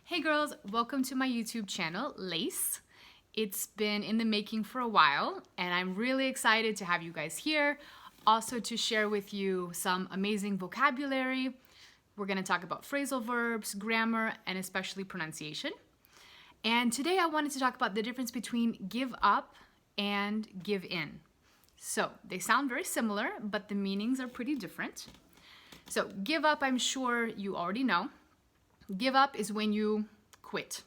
Hey girls, welcome to my YouTube channel, Lace. It's been in the making for a while and I'm really excited to have you guys here. Also to share with you some amazing vocabulary. We're gonna talk about phrasal verbs, grammar, and especially pronunciation. And today I wanted to talk about the difference between give up and give in. So they sound very similar, but the meanings are pretty different. So give up, I'm sure you already know. Give up is when you quit.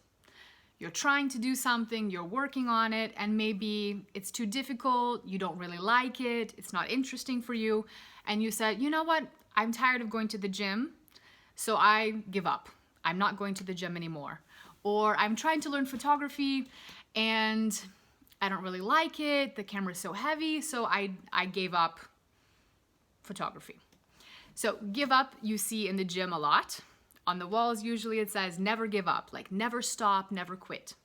You're trying to do something, you're working on it, and maybe it's too difficult, you don't really like it, it's not interesting for you, and you said, you know what, I'm tired of going to the gym, so I give up. I'm not going to the gym anymore. Or I'm trying to learn photography, and I don't really like it, the camera's so heavy, so I gave up photography. So give up you see in the gym a lot. On the walls, usually it says never give up, like never stop, never quit.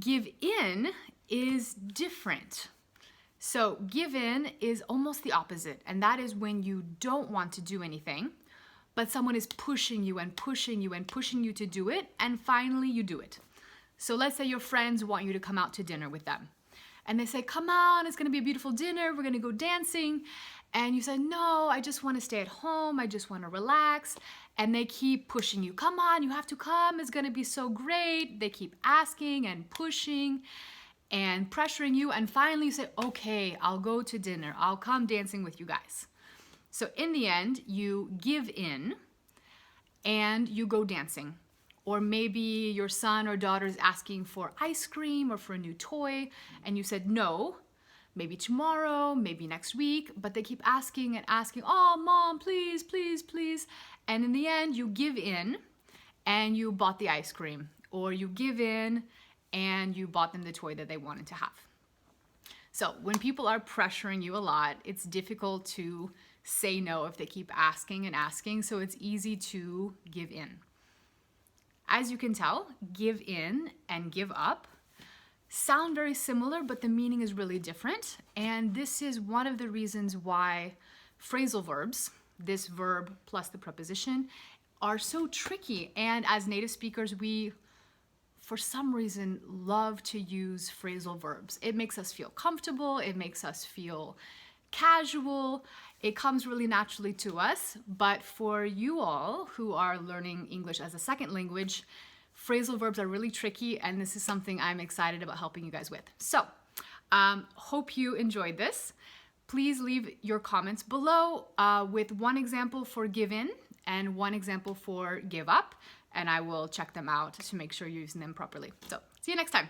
Give in is different. So give in is almost the opposite, and that is when you don't want to do anything, but someone is pushing you and pushing you and pushing you to do it, and finally you do it. So let's say your friends want you to come out to dinner with them. And they say, come on, it's gonna be a beautiful dinner, we're gonna go dancing. And you say, no, I just wanna stay at home, I just wanna relax. And they keep pushing you, come on, you have to come, it's gonna be so great. They keep asking and pushing and pressuring you. And finally you say, okay, I'll go to dinner, I'll come dancing with you guys. So in the end, you give in and you go dancing. Or maybe your son or daughter is asking for ice cream or for a new toy, and you said no, maybe tomorrow, maybe next week, but they keep asking and asking, oh, mom, please, please, please. And in the end, you give in and you bought the ice cream, or you give in and you bought them the toy that they wanted to have. So when people are pressuring you a lot, it's difficult to say no if they keep asking and asking, so it's easy to give in. As you can tell, give in and give up sound very similar, but the meaning is really different. And this is one of the reasons why phrasal verbs, this verb plus the preposition, are so tricky. And as native speakers, we, for some reason, love to use phrasal verbs. It makes us feel comfortable, it makes us feel casual, it comes really naturally to us, but for you all who are learning English as a second language, phrasal verbs are really tricky, and this is something I'm excited about helping you guys with. So, hope you enjoyed this. Please leave your comments below with one example for give in and one example for give up, and I will check them out to make sure you're using them properly. So, see you next time.